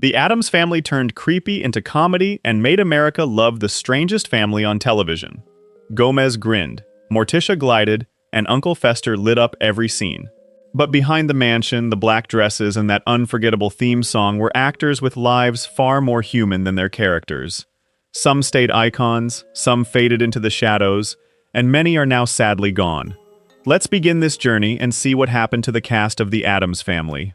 The Addams Family turned creepy into comedy and made America love the strangest family on television. Gomez grinned, Morticia glided, and Uncle Fester lit up every scene. But behind the mansion, the black dresses, and that unforgettable theme song were actors with lives far more human than their characters. Some stayed icons, some faded into the shadows, and many are now sadly gone. Let's begin this journey and see what happened to the cast of The Addams Family.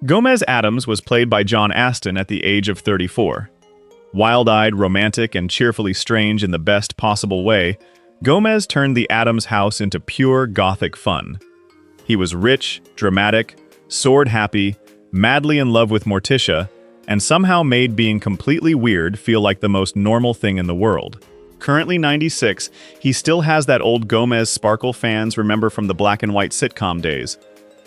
Gomez Addams was played by John Astin at the age of 34. Wild-eyed, romantic, and cheerfully strange in the best possible way, Gomez turned the Addams house into pure gothic fun. He was rich, dramatic, sword-happy, madly in love with Morticia, and somehow made being completely weird feel like the most normal thing in the world. Currently 96, he still has that old Gomez sparkle fans remember from the black and white sitcom days.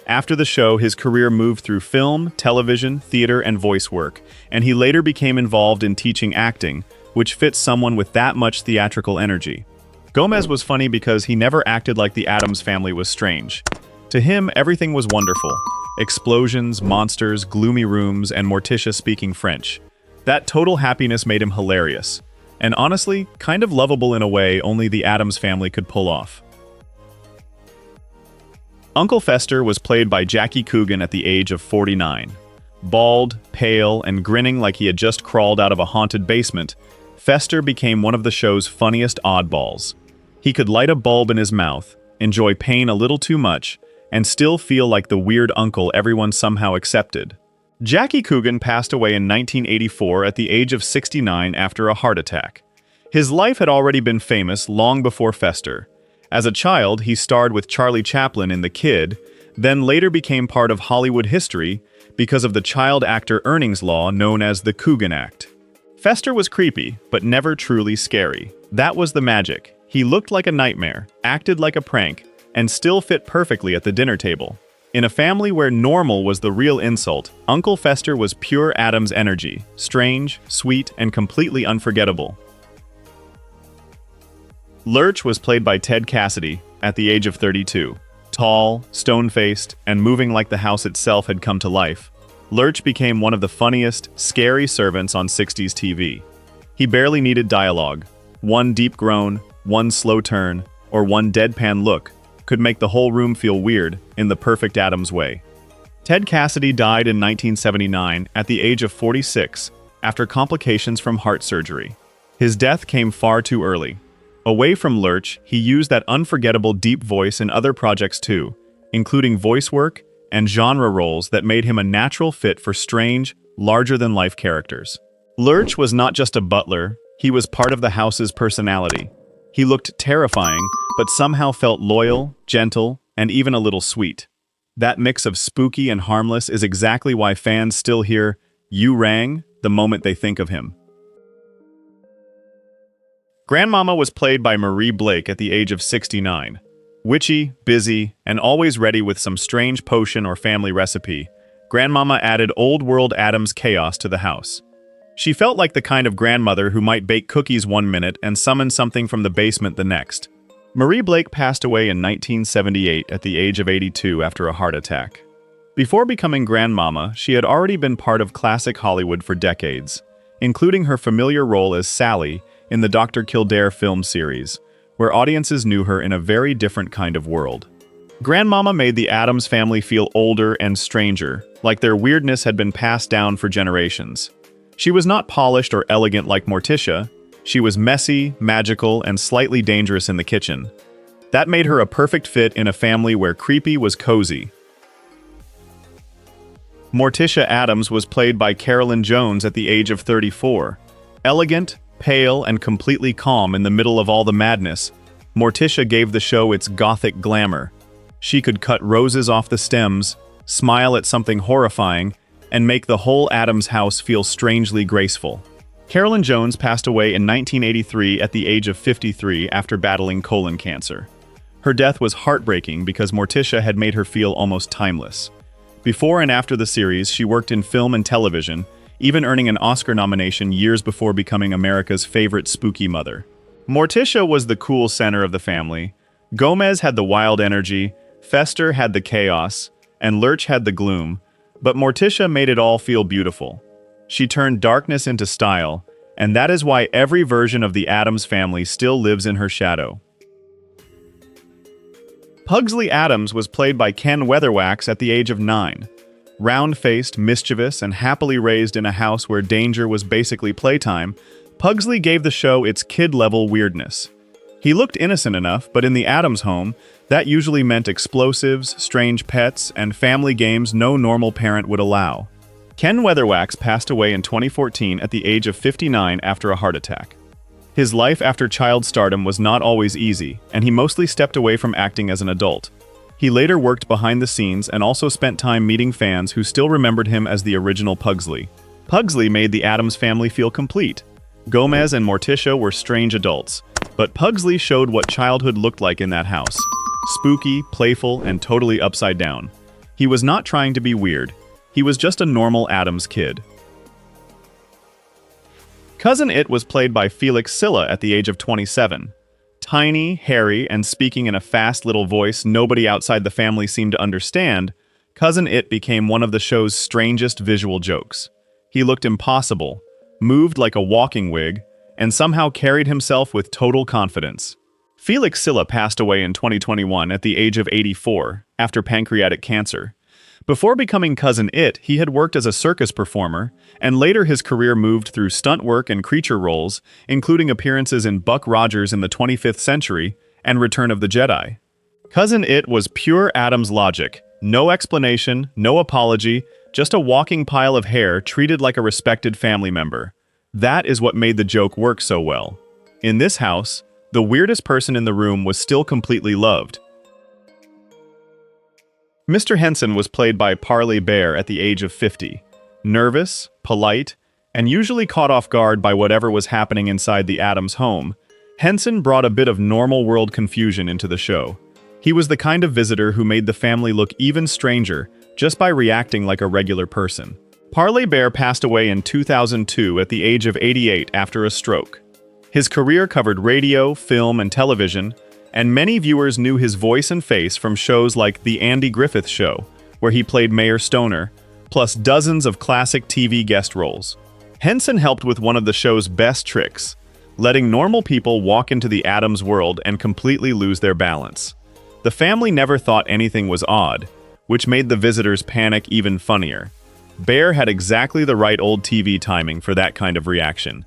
After the show, his career moved through film, television, theater, and voice work, and he later became involved in teaching acting, which fits someone with that much theatrical energy. Gomez was funny because he never acted like the Addams Family was strange. To him, everything was wonderful. Explosions, monsters, gloomy rooms, and Morticia speaking French. That total happiness made him hilarious. And honestly, kind of lovable in a way only the Addams Family could pull off. Uncle Fester was played by Jackie Coogan at the age of 49. Bald, pale, and grinning like he had just crawled out of a haunted basement, Fester became one of the show's funniest oddballs. He could light a bulb in his mouth, enjoy pain a little too much, and still feel like the weird uncle everyone somehow accepted. Jackie Coogan passed away in 1984 at the age of 69 after a heart attack. His life had already been famous long before Fester. As a child, he starred with Charlie Chaplin in The Kid, then later became part of Hollywood history because of the child actor earnings law known as the Coogan Act. Fester was creepy, but never truly scary. That was the magic. He looked like a nightmare, acted like a prank, and still fit perfectly at the dinner table. In a family where normal was the real insult, Uncle Fester was pure Addams energy, strange, sweet, and completely unforgettable. Lurch was played by Ted Cassidy at the age of 32. Tall, stone-faced, and moving like the house itself had come to life, Lurch became one of the funniest, scary servants on 60s TV. He barely needed dialogue. One deep groan, one slow turn, or one deadpan look could make the whole room feel weird in the perfect Addams way. Ted Cassidy died in 1979 at the age of 46 after complications from heart surgery. His death came far too early. Away from Lurch, he used that unforgettable deep voice in other projects too, including voice work and genre roles that made him a natural fit for strange, larger-than-life characters. Lurch was not just a butler, he was part of the house's personality. He looked terrifying, but somehow felt loyal, gentle, and even a little sweet. That mix of spooky and harmless is exactly why fans still hear "You rang" the moment they think of him. Grandmama was played by Marie Blake at the age of 69. Witchy, busy, and always ready with some strange potion or family recipe, Grandmama added old-world Addams chaos to the house. She felt like the kind of grandmother who might bake cookies one minute and summon something from the basement the next. Marie Blake passed away in 1978 at the age of 82 after a heart attack. Before becoming Grandmama, she had already been part of classic Hollywood for decades, including her familiar role as Sally in the Dr. Kildare film series, where audiences knew her in a very different kind of world. Grandmama made the Addams Family feel older and stranger, like their weirdness had been passed down for generations. She was not polished or elegant like Morticia. She was messy, magical, and slightly dangerous in the kitchen. That made her a perfect fit in a family where creepy was cozy. Morticia Addams was played by Carolyn Jones at the age of 34. Elegant, pale, and completely calm in the middle of all the madness, Morticia gave the show its gothic glamour. She could cut roses off the stems, smile at something horrifying, and make the whole Addams house feel strangely graceful. Carolyn Jones passed away in 1983 at the age of 53 after battling colon cancer. Her death was heartbreaking because Morticia had made her feel almost timeless. Before and after the series, she worked in film and television, even earning an Oscar nomination years before becoming America's favorite spooky mother. Morticia was the cool center of the family. Gomez had the wild energy, Fester had the chaos, and Lurch had the gloom. But Morticia made it all feel beautiful. She turned darkness into style, and that is why every version of the Addams family still lives in her shadow. Pugsley Addams was played by Ken Weatherwax at the age of 9. Round-faced, mischievous, and happily raised in a house where danger was basically playtime, Pugsley gave the show its kid-level weirdness. He looked innocent enough, but in the Addams home, that usually meant explosives, strange pets, and family games no normal parent would allow. Ken Weatherwax passed away in 2014 at the age of 59 after a heart attack. His life after child stardom was not always easy, and he mostly stepped away from acting as an adult. He later worked behind the scenes and also spent time meeting fans who still remembered him as the original Pugsley. Pugsley made the Addams family feel complete. Gomez and Morticia were strange adults, but Pugsley showed what childhood looked like in that house. Spooky, playful, and totally upside down. He was not trying to be weird. He was just a normal Addams kid. Cousin It was played by Felix Silla at the age of 27. Tiny, hairy, and speaking in a fast little voice nobody outside the family seemed to understand, Cousin It became one of the show's strangest visual jokes. He looked impossible, moved like a walking wig, and somehow carried himself with total confidence. Felix Silla passed away in 2021 at the age of 84 after pancreatic cancer. Before becoming Cousin It, he had worked as a circus performer, and later his career moved through stunt work and creature roles, including appearances in Buck Rogers in the 25th Century and Return of the Jedi. Cousin It was pure Addams logic. No explanation, no apology, just a walking pile of hair treated like a respected family member. That is what made the joke work so well. In this house, the weirdest person in the room was still completely loved. Mr. Henson was played by Parley Bear at the age of 50. Nervous, polite, and usually caught off guard by whatever was happening inside the Addams home, Henson brought a bit of normal world confusion into the show. He was the kind of visitor who made the family look even stranger just by reacting like a regular person. Parley Bear passed away in 2002 at the age of 88 after a stroke. His career covered radio, film, and television, and many viewers knew his voice and face from shows like The Andy Griffith Show, where he played Mayor Stoner, plus dozens of classic TV guest roles. Henson helped with one of the show's best tricks, letting normal people walk into the Addams world and completely lose their balance. The family never thought anything was odd, which made the visitors panic even funnier. Bear had exactly the right old TV timing for that kind of reaction.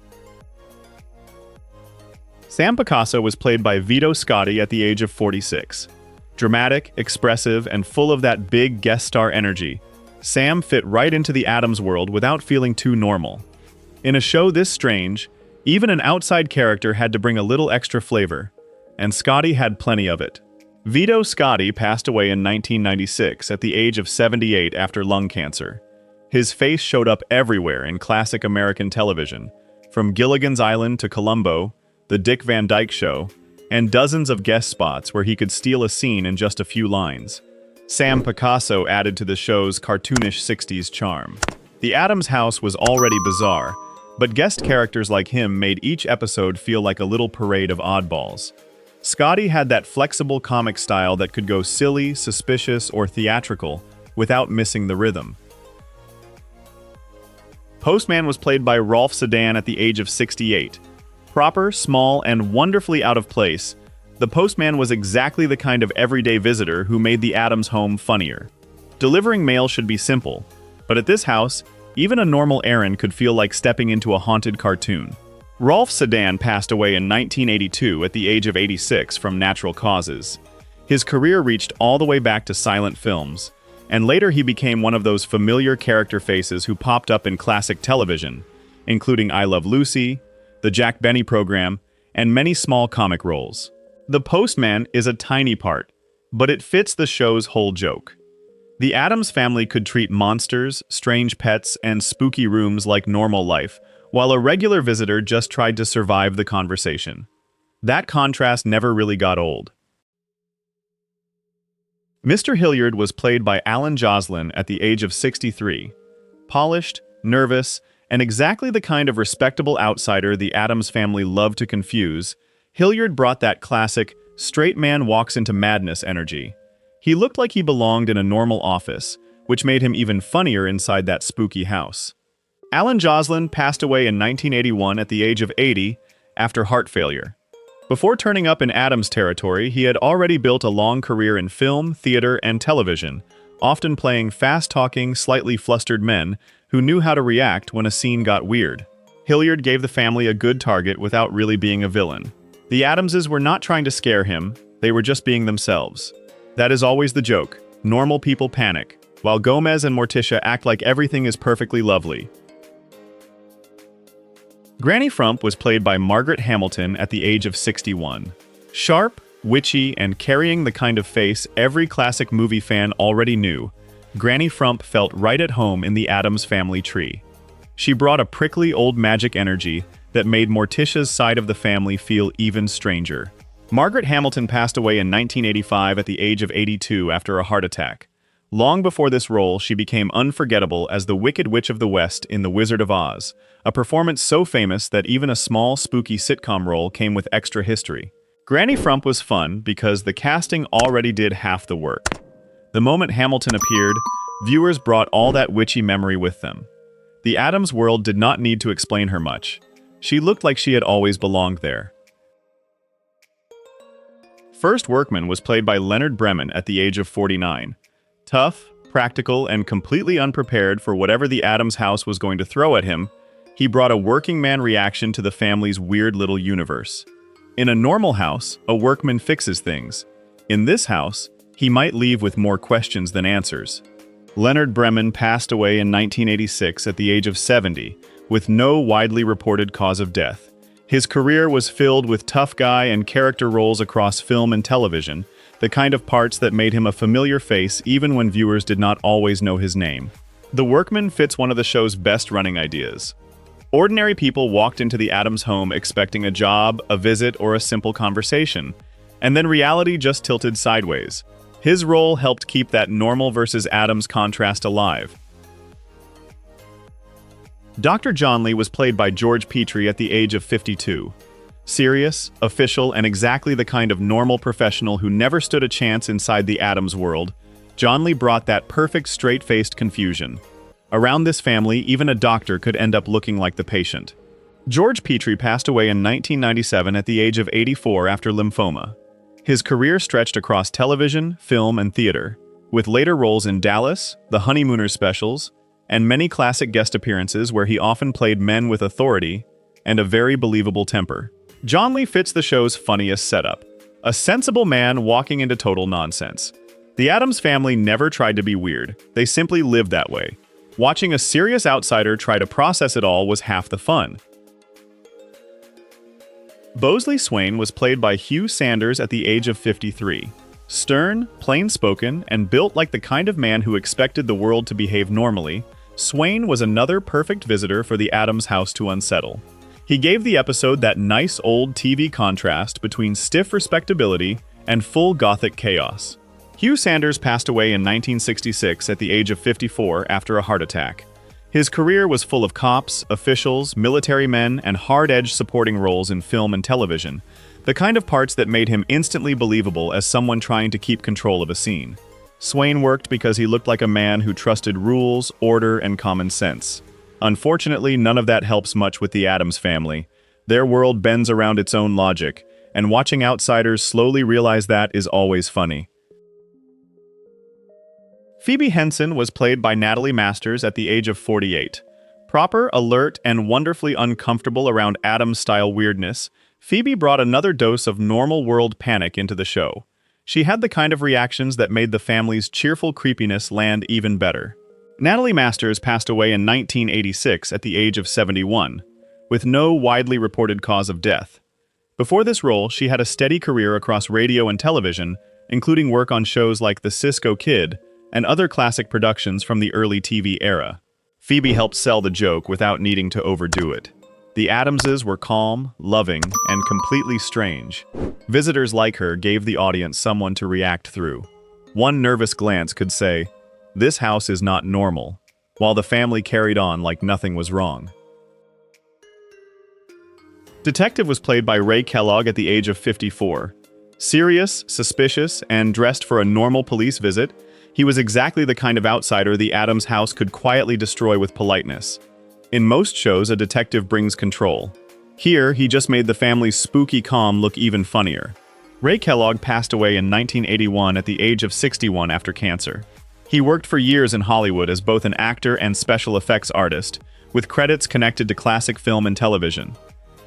Sam Picasso was played by Vito Scotti at the age of 46. Dramatic, expressive, and full of that big guest star energy, Sam fit right into the Addams world without feeling too normal. In a show this strange, even an outside character had to bring a little extra flavor, and Scotti had plenty of it. Vito Scotti passed away in 1996 at the age of 78 after lung cancer. His face showed up everywhere in classic American television, from Gilligan's Island to Columbo, The Dick Van Dyke Show, and dozens of guest spots where he could steal a scene in just a few lines. Sam Picasso added to the show's cartoonish 60s charm. The Addams house was already bizarre, but guest characters like him made each episode feel like a little parade of oddballs. Scotti had that flexible comic style that could go silly, suspicious, or theatrical without missing the rhythm. Postman was played by Rolf Sedan at the age of 68. Proper, small, and wonderfully out of place, the postman was exactly the kind of everyday visitor who made the Addams home funnier. Delivering mail should be simple, but at this house, even a normal errand could feel like stepping into a haunted cartoon. Rolf Sedan passed away in 1982 at the age of 86 from natural causes. His career reached all the way back to silent films, and later he became one of those familiar character faces who popped up in classic television, including I Love Lucy, The Jack Benny Program, and many small comic roles. The postman is a tiny part, but it fits the show's whole joke. The Addams family could treat monsters, strange pets, and spooky rooms like normal life, while a regular visitor just tried to survive the conversation. That contrast never really got old. Mr. Hilliard was played by Alan Joslin at the age of 63. Polished, nervous, and exactly the kind of respectable outsider the Addams family loved to confuse, Hilliard brought that classic, straight man walks into madness energy. He looked like he belonged in a normal office, which made him even funnier inside that spooky house. Alan Joslin passed away in 1981 at the age of 80 after heart failure. Before turning up in Addams territory, he had already built a long career in film, theater, and television, often playing fast-talking, slightly flustered men who knew how to react when a scene got weird. Hilliard gave the family a good target without really being a villain. The Addamses were not trying to scare him, they were just being themselves. That is always the joke. Normal people panic, while Gomez and Morticia act like everything is perfectly lovely. Granny Frump was played by Margaret Hamilton at the age of 61. Sharp, witchy, and carrying the kind of face every classic movie fan already knew, Granny Frump felt right at home in the Addams Family tree. She brought a prickly old magic energy that made Morticia's side of the family feel even stranger. Margaret Hamilton passed away in 1985 at the age of 82 after a heart attack. Long before this role, she became unforgettable as the Wicked Witch of the West in The Wizard of Oz, a performance so famous that even a small, spooky sitcom role came with extra history. Granny Frump was fun because the casting already did half the work. The moment Hamilton appeared, viewers brought all that witchy memory with them. The Addams world did not need to explain her much. She looked like she had always belonged there. First Workman was played by Leonard Bremen at the age of 49. Tough, practical, and completely unprepared for whatever the Addams house was going to throw at him, he brought a working man reaction to the family's weird little universe. In a normal house, a workman fixes things. In this house, he might leave with more questions than answers. Leonard Bremen passed away in 1986 at the age of 70, with no widely reported cause of death. His career was filled with tough guy and character roles across film and television, the kind of parts that made him a familiar face even when viewers did not always know his name. The Workman fits one of the show's best running ideas. Ordinary people walked into the Addams home expecting a job, a visit, or a simple conversation, and then reality just tilted sideways. His role helped keep that normal versus Addams contrast alive. Dr. John Lee was played by George Petrie at the age of 52. Serious, official, and exactly the kind of normal professional who never stood a chance inside the Addams world, John Lee brought that perfect straight-faced confusion. Around this family, even a doctor could end up looking like the patient. George Petrie passed away in 1997 at the age of 84 after lymphoma. His career stretched across television, film, and theater, with later roles in Dallas, The Honeymooners specials, and many classic guest appearances where he often played men with authority and a very believable temper. John Lee fits the show's funniest setup, a sensible man walking into total nonsense. The Addams family never tried to be weird, they simply lived that way. Watching a serious outsider try to process it all was half the fun. Bosley Swain was played by Hugh Sanders at the age of 53. Stern, plain-spoken, and built like the kind of man who expected the world to behave normally, Swain was another perfect visitor for the Addams house to unsettle. He gave the episode that nice old TV contrast between stiff respectability and full gothic chaos. Hugh Sanders passed away in 1966 at the age of 54 after a heart attack. His career was full of cops, officials, military men, and hard-edged supporting roles in film and television, the kind of parts that made him instantly believable as someone trying to keep control of a scene. Swain worked because he looked like a man who trusted rules, order, and common sense. Unfortunately, none of that helps much with the Addams family. Their world bends around its own logic, and watching outsiders slowly realize that is always funny. Phoebe Henson was played by Natalie Masters at the age of 48. Proper, alert, and wonderfully uncomfortable around Addams-style weirdness, Phoebe brought another dose of normal world panic into the show. She had the kind of reactions that made the family's cheerful creepiness land even better. Natalie Masters passed away in 1986 at the age of 71, with no widely reported cause of death. Before this role, she had a steady career across radio and television, including work on shows like The Cisco Kid and other classic productions from the early TV era. Phoebe helped sell the joke without needing to overdo it. The Addamses were calm, loving, and completely strange. Visitors like her gave the audience someone to react through. One nervous glance could say, "This house is not normal," while the family carried on like nothing was wrong. Detective was played by Ray Kellogg at the age of 54. Serious, suspicious, and dressed for a normal police visit, He was exactly the kind of outsider the Addams house could quietly destroy with politeness. In most shows, a detective brings control. Here, he just made the family's spooky calm look even funnier. Ray Kellogg passed away in 1981 at the age of 61 after cancer. He worked for years in Hollywood as both an actor and special effects artist, with credits connected to classic film and television.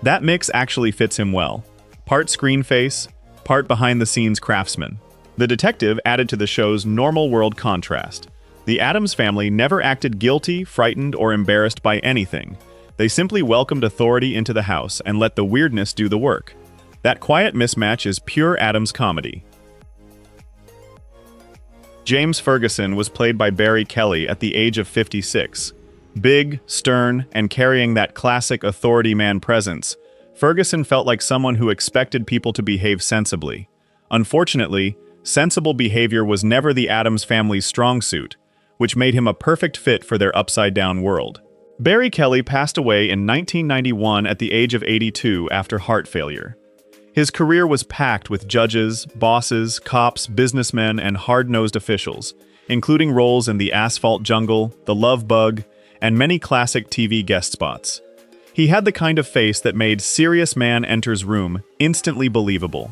That mix actually fits him well. Part screen face, part behind-the-scenes craftsman. The detective added to the show's normal world contrast. The Addams family never acted guilty, frightened, or embarrassed by anything. They simply welcomed authority into the house and let the weirdness do the work. That quiet mismatch is pure Addams comedy. James Ferguson was played by Barry Kelly at the age of 56. Big, stern, and carrying that classic authority man presence, Ferguson felt like someone who expected people to behave sensibly. Unfortunately, sensible behavior was never the Addams family's strong suit, which made him a perfect fit for their upside-down world. Barry Kelly passed away in 1991 at the age of 82 after heart failure. His career was packed with judges, bosses, cops, businessmen, and hard-nosed officials, including roles in The Asphalt Jungle, The Love Bug, and many classic TV guest spots. He had the kind of face that made Serious Man Enters Room instantly believable.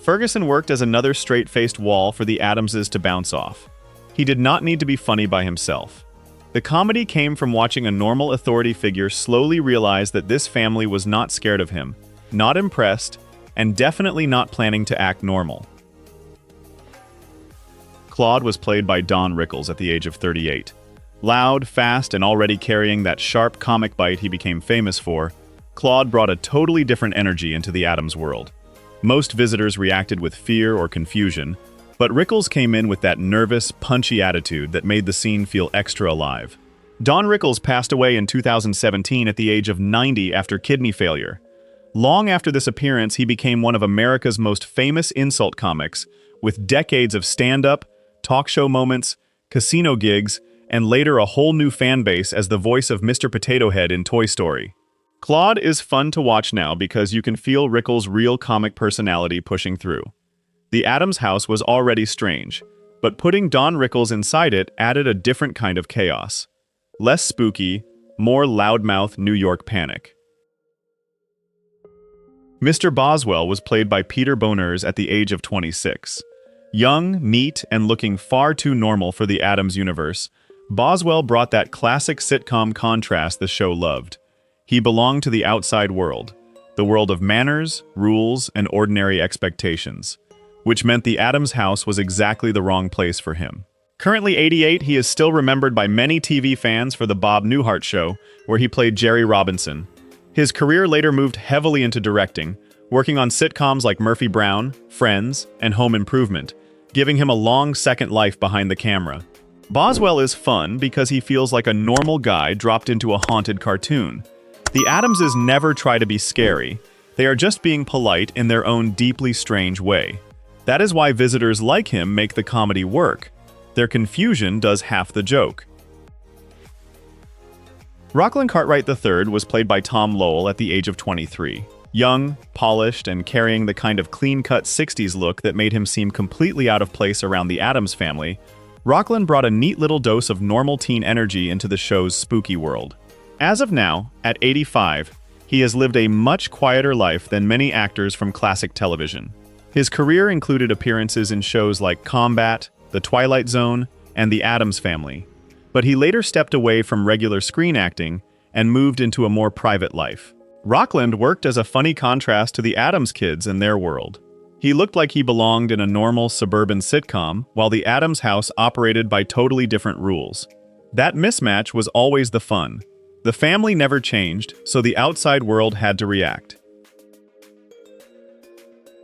Ferguson worked as another straight-faced wall for the Addamses to bounce off. He did not need to be funny by himself. The comedy came from watching a normal authority figure slowly realize that this family was not scared of him, not impressed, and definitely not planning to act normal. Claude was played by Don Rickles at the age of 38. Loud, fast, and already carrying that sharp comic bite he became famous for, Claude brought a totally different energy into the Addams world. Most visitors reacted with fear or confusion, but Rickles came in with that nervous, punchy attitude that made the scene feel extra alive. Don Rickles passed away in 2017 at the age of 90 after kidney failure. Long after this appearance, he became one of America's most famous insult comics, with decades of stand-up, talk show moments, casino gigs, and later a whole new fan base as the voice of Mr. Potato Head in Toy Story. Claude is fun to watch now because you can feel Rickles' real comic personality pushing through. The Addams house was already strange, but putting Don Rickles inside it added a different kind of chaos. Less spooky, more loudmouth New York panic. Mr. Boswell was played by Peter Boners at the age of 26. Young, neat, and looking far too normal for the Addams universe, Boswell brought that classic sitcom contrast the show loved. He belonged to the outside world, the world of manners, rules, and ordinary expectations, which meant the Addams house was exactly the wrong place for him. Currently 88, he is still remembered by many TV fans for The Bob Newhart Show, where he played Jerry Robinson. His career later moved heavily into directing, working on sitcoms like Murphy Brown, Friends, and Home Improvement, giving him a long second life behind the camera. Boswell is fun because he feels like a normal guy dropped into a haunted cartoon. The Addamses never try to be scary. They are just being polite in their own deeply strange way. That is why visitors like him make the comedy work. Their confusion does half the joke. Rockland Cartwright III was played by Tom Lowell at the age of 23. Young, polished, and carrying the kind of clean-cut 60s look that made him seem completely out of place around the Addams family, Rockland brought a neat little dose of normal teen energy into the show's spooky world. As of now, at 85, he has lived a much quieter life than many actors from classic television. His career included appearances in shows like Combat, The Twilight Zone, and The Addams Family, but he later stepped away from regular screen acting and moved into a more private life. Rockland worked as a funny contrast to the Addams kids in their world. He looked like he belonged in a normal suburban sitcom, while the Addams house operated by totally different rules. That mismatch was always the fun. The family never changed, so the outside world had to react.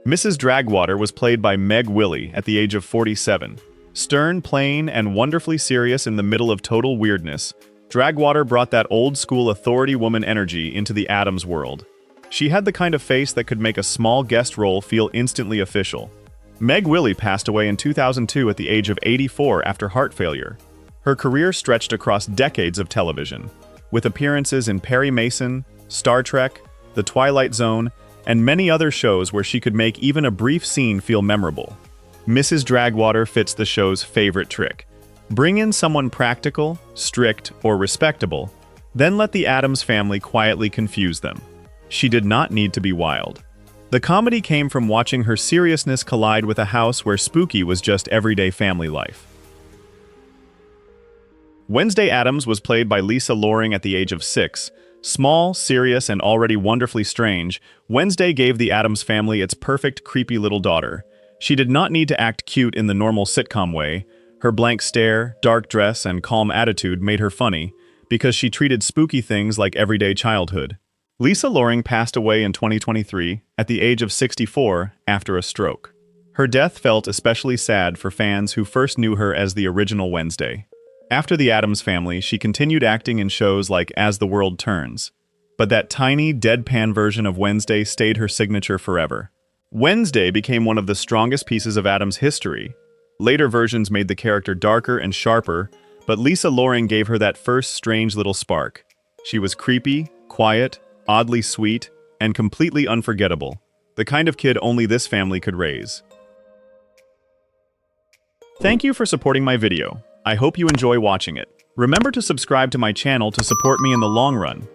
Mrs. Dragwater was played by Meg Willie at the age of 47. Stern, plain, and wonderfully serious in the middle of total weirdness, Dragwater brought that old-school authority woman energy into the Addams world. She had the kind of face that could make a small guest role feel instantly official. Meg Willie passed away in 2002 at the age of 84 after heart failure. Her career stretched across decades of television, with appearances in Perry Mason, Star Trek, The Twilight Zone, and many other shows where she could make even a brief scene feel memorable. Mrs. Dragwater fits the show's favorite trick. Bring in someone practical, strict, or respectable, then let the Addams family quietly confuse them. She did not need to be wild. The comedy came from watching her seriousness collide with a house where spooky was just everyday family life. Wednesday Addams was played by Lisa Loring at the age of 6. Small, serious, and already wonderfully strange, Wednesday gave the Addams family its perfect creepy little daughter. She did not need to act cute in the normal sitcom way. Her blank stare, dark dress, and calm attitude made her funny, because she treated spooky things like everyday childhood. Lisa Loring passed away in 2023 at the age of 64 after a stroke. Her death felt especially sad for fans who first knew her as the original Wednesday. After the Addams Family, she continued acting in shows like As the World Turns. But that tiny, deadpan version of Wednesday stayed her signature forever. Wednesday became one of the strongest pieces of Addams' history. Later versions made the character darker and sharper, but Lisa Loring gave her that first strange little spark. She was creepy, quiet, oddly sweet, and completely unforgettable. The kind of kid only this family could raise. Thank you for supporting my video. I hope you enjoy watching it. Remember to subscribe to my channel to support me in the long run.